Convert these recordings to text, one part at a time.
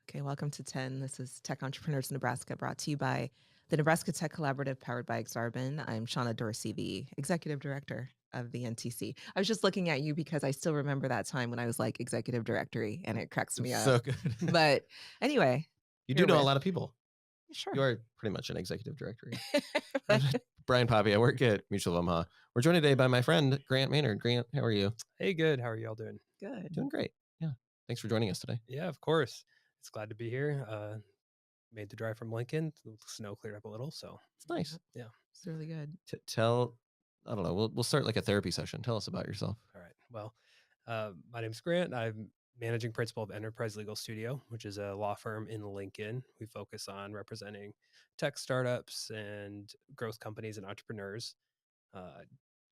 Okay, welcome to 10. This is Tech Entrepreneurs Nebraska, brought to you by the Nebraska Tech Collaborative, powered by Exarban. I'm Shauna Dorsey, the Executive Director of the NTC. I was just looking at you because I still remember that time when I was like Executive Directory, and it cracks me It's up. so good. But anyway, You do here know a with lot of people. sure. You are pretty much an executive directory. Right. Brian Poppy, I work at Mutual of Omaha. We're joined today by my friend, Grant Maynard. Grant, how are you? Hey, good. How are y'all doing? Good. Doing great. Yeah. Thanks for joining us today. Yeah, of course. It's glad to be here. Made the drive from Lincoln. The snow cleared up a little, so It's nice. yeah. It's really good. I don't know. We'll start like a therapy session. Tell us about yourself. All right. Well, my name's Grant. I'm managing principal of Enterprise Legal Studio, which is a law firm in Lincoln. We focus on representing tech startups and growth companies and entrepreneurs.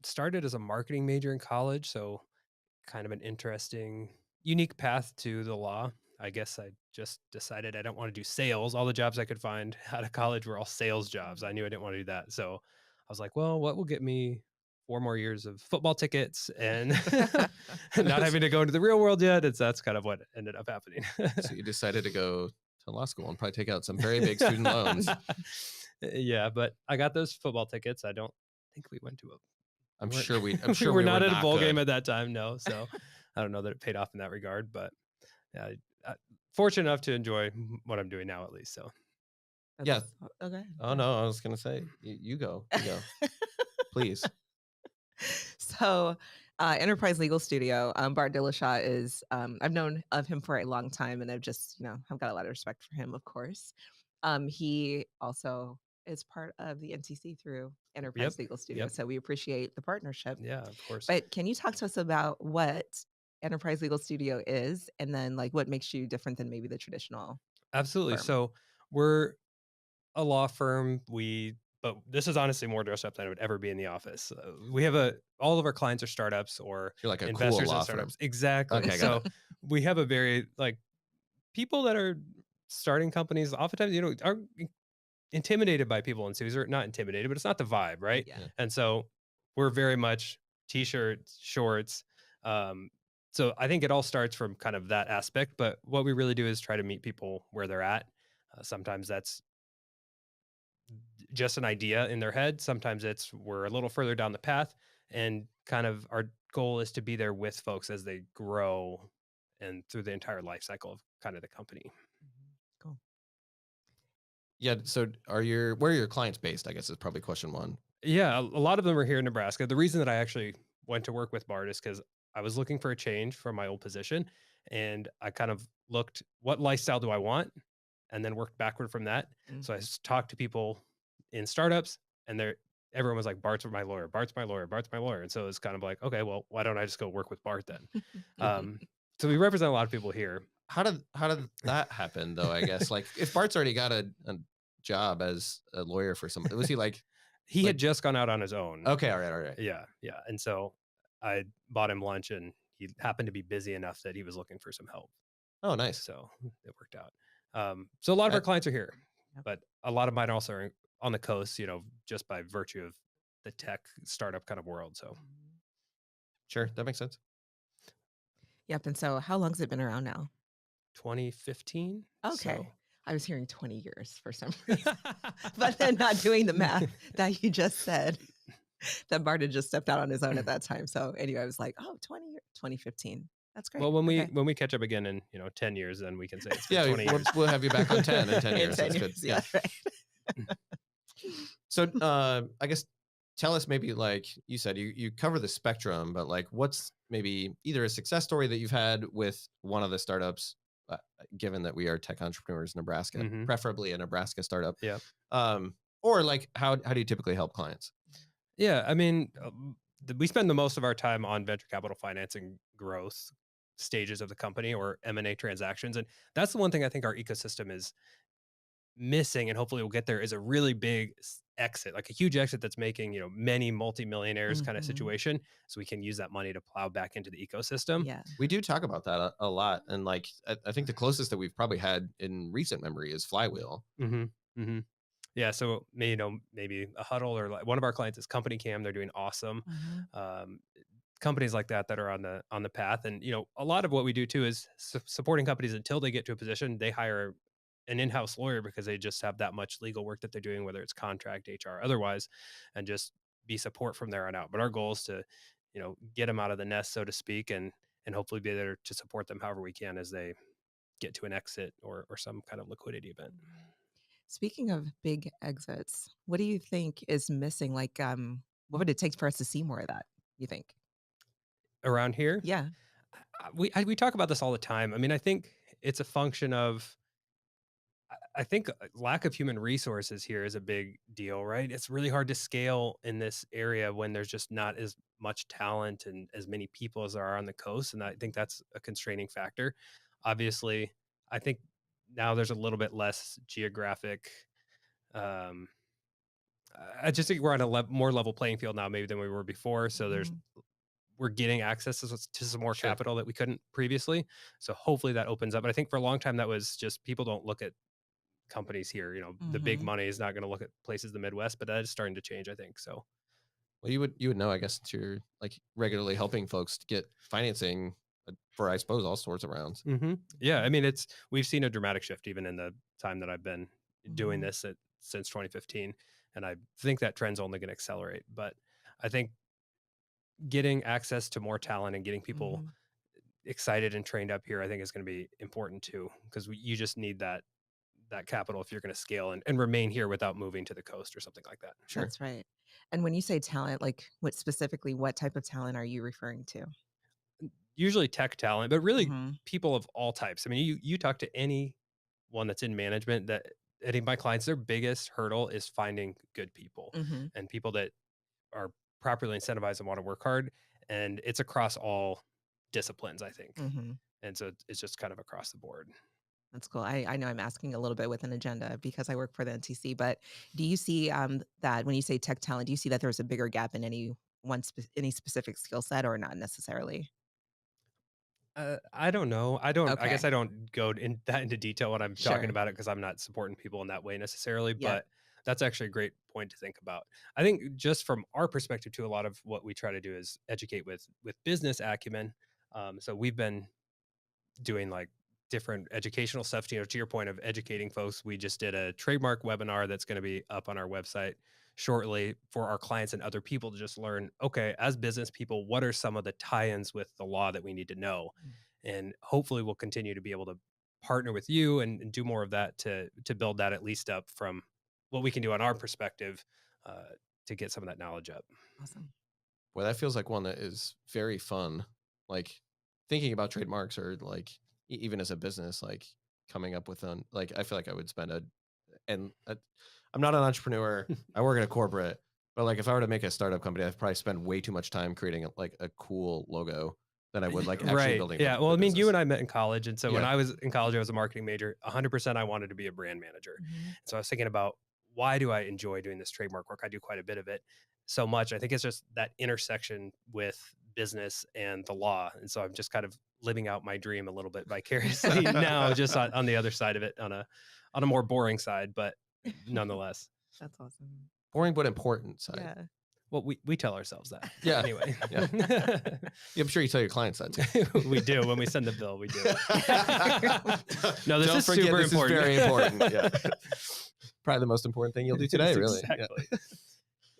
Started as a marketing major in college, so kind of an interesting, unique path to the law. I guess I just decided I don't want to do sales. All the jobs I could find out of college were all sales jobs. I knew I didn't want to do that. So I was like, well, what will get me 4 more years of football tickets and not having to go into the real world yet? That's kind of what ended up happening. So you decided to go to law school and probably take out some very big student loans. Yeah, but I got those football tickets. I don't think we went to I'm we're- sure we we were not at a not bowl good. game at that time. No. So I don't know that it paid off in that regard, but yeah, fortunate enough to enjoy what I'm doing now, at least. So Yeah. Okay. Oh no, I was gonna say you go. You go. Please. So, Enterprise Legal Studio, Bart Dillashaw is, I've known of him for a long time, and I've just, I've got a lot of respect for him, of course. He also is part of the NTC through Enterprise Yep, Legal Studio. yep. So we appreciate the partnership. Yeah, of course. But can you talk to us about what Enterprise Legal Studio is, and then like what makes you different than maybe the traditional Absolutely. firm? So we're a law firm. But this is honestly more dressed up than I would ever be in the office. We have all of our clients are startups or You're like a cool investors law in firm. startups. Exactly. Okay, So got it. we have a very people that are starting companies. Oftentimes, are intimidated by people in suits, or not intimidated, but it's not the vibe, right? Yeah. And so we're very much t-shirts, shorts. So I think it all starts from kind of that aspect, but what we really do is try to meet people where they're at. Sometimes that's just an idea in their head. Sometimes we're a little further down the path, and kind of our goal is to be there with folks as they grow and through the entire life cycle of kind of the company. Cool. Yeah. So where are your clients based? I guess is probably question one. Yeah, a lot of them are here in Nebraska. The reason that I actually went to work with Bart is because I was looking for a change from my old position, and I kind of looked, what lifestyle do I want, and then worked backward from that. So I talked to people in startups, and everyone was like, "Bart's my lawyer. Bart's my lawyer. Bart's my lawyer." And so it's kind of like, okay, well, why don't I just go work with Bart then? So we represent a lot of people here. How did that happen though? I guess like if Bart's already got a job as a lawyer for somebody, was he like? He had just gone out on his own. Okay, all right. Yeah. And so I bought him lunch, and he happened to be busy enough that he was looking for some help. Oh, nice. So it worked out. So a lot of our clients are here, but a lot of mine also are on the coast, just by virtue of the tech startup kind of world. So Sure, that makes sense. Yep. And so how long has it been around now? 2015. Okay. So. I was hearing 20 years for some reason, but then not doing the math that you just said, that Bart had just stepped out on his own at that time. So anyway, I was like, 20 years, 2015. That's great. Well, when we catch up again in 10 years, then we can say it's been 20 years. We'll have you back on 10 in 10 In years. 10 That's years, good. yeah. Right. So I guess tell us maybe like you said, you cover the spectrum, but like what's maybe either a success story that you've had with one of the startups, given that we are tech entrepreneurs in Nebraska, preferably a Nebraska startup. Yeah. Or like how do you typically help clients? Yeah, I mean, we spend the most of our time on venture capital financing growth stages of the company or M&A transactions. And that's the one thing I think our ecosystem is missing, and hopefully we'll get there, is a really big exit, like a huge exit that's making, many multimillionaires kind of situation. So we can use that money to plow back into the ecosystem. Yeah. We do talk about that a lot. And like, I think the closest that we've probably had in recent memory is Flywheel. Yeah. So maybe a Huddle, or like one of our clients is Company Cam. They're doing awesome. companies like that are on the path. And a lot of what we do too is supporting companies until they get to a position. They hire an in-house lawyer because they just have that much legal work that they're doing, whether it's contract, HR, otherwise, and just be support from there on out. But our goal is to get them out of the nest, so to speak, and hopefully be there to support them however we can as they get to an exit or some kind of liquidity event. Speaking of big exits, what do you think is missing? Like, what would it take for us to see more of that, you think? Around here, Yeah. we talk about this all the time. I mean, I think it's a function of, I think lack of human resources here is a big deal, right? It's really hard to scale in this area when there's just not as much talent and as many people as there are on the coast. And I think that's a constraining factor. Obviously, I think now there's a little bit less geographic. Um, I just think we're on a more level playing field now, maybe than we were before. So Mhm. we're getting access to some more Sure. capital that we couldn't previously. So hopefully that opens up. But I think for a long time that was just, people don't look at companies here. The big Mhm. money is not going to look at places in the Midwest, but that is starting to change, I think. So Well, you would know, I guess, that you're like regularly helping folks to get financing for, I suppose, all sorts of rounds. yeah, I mean, we've seen a dramatic shift even in the time that I've been doing Mhm. this since 2015, and I think that trend's only going to accelerate. But I think getting access to more talent and getting people Mhm. excited and trained up here, I think is going to be important too, because you just need that capital if you're going to scale and remain here without moving to the coast or something like that. Sure. That's right. And when you say talent, like what type of talent are you referring to? Usually tech talent, but really Mhm. people of all types. I mean, you talk to anyone that's in management, that any of my clients, their biggest hurdle is finding good people Mhm. and people that are properly incentivized and want to work hard. And it's across all disciplines, I think. Mhm. And so it's just kind of across the board. That's cool. I know I'm asking a little bit with an agenda because I work for the NTC, but do you see that when you say tech talent, do you see that there's a bigger gap in any specific skill set or not necessarily? I don't know. I guess Okay. I don't go into detail when I'm talking Sure. about it because I'm not supporting people in that way necessarily. Yep. But that's actually a great point to think about. I think just from our perspective too, a lot of what we try to do is educate with business acumen. So we've been doing like different educational stuff. To your point of educating folks, we just did a trademark webinar that's going to be up on our website shortly for our clients and other people to just learn, okay, as business people, what are some of the tie-ins with the law that we need to know? And hopefully we'll continue to be able to partner with you and do more of that to build that at least up from what we can do on our perspective, uh, to get some of that knowledge up. Awesome. Boy, that feels like one that is very fun. Like thinking about trademarks, or like even as a business, like coming up with like, I feel like I would spend I'm not an entrepreneur. I work in a corporate, but like if I were to make a startup company, I'd probably spend way too much time creating a cool logo than I would like actually Right. building. Yeah. Well, the I mean, you business. and I met in college. And so when Yeah. I was in college, I was a marketing major. 100% I wanted to be a brand manager. Mhm. So I was thinking about, why do I enjoy doing this trademark work? I do quite a bit of it so much. I think it's just that intersection with business and the law. And so I'm just kind of living out my dream a little bit vicariously now, just on the other side of it, on a more boring side, but nonetheless. That's awesome. Boring but important side. Yeah. Well, we tell ourselves that. Yeah. Anyway. Yeah. Yeah, I'm sure you tell your clients that too. We do. When we send the bill, we do. No, this Don't is forget, super this important. is very important. Yeah. Probably the most important thing you'll do today, really. Yeah. Exactly.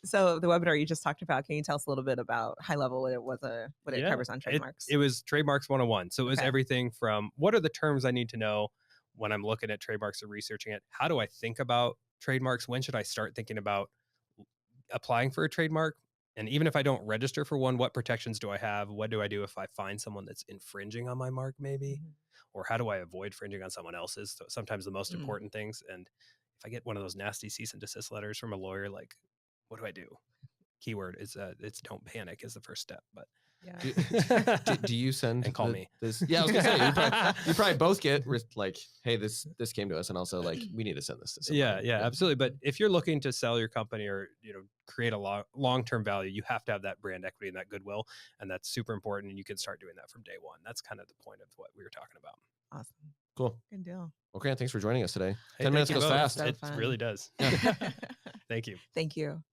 So the webinar you just talked about, can you tell us a little bit about high level what it Yeah. covers on trademarks? It was trademarks 101. So it was Okay. everything from, what are the terms I need to know when I'm looking at trademarks or researching it? How do I think about trademarks? When should I start thinking about applying for a trademark? And even if I don't register for one, what protections do I have? What do I do if I find someone that's infringing on my mark, maybe? Mhm. Or how do I avoid infringing on someone else's? So sometimes the most Mm. important things. And if I get one of those nasty cease and desist letters from a lawyer, like, what do I do? Keyword is it's don't panic is the first step. But Yeah. Do you send and call me? this? Yeah, I was gonna say you probably both get like, hey, this came to us, and also like we need to send this to somebody. Yeah, absolutely. But if you're looking to sell your company or create a long-term value, you have to have that brand equity and that goodwill, and that's super important. And you can start doing that from day one. That's kind of the point of what we were talking about. Awesome. Cool. Good deal. Okay, thanks for joining us today. Hey, 10 minutes thank you goes both. fast. So It fun. really does. Yeah. Thank you. Thank you.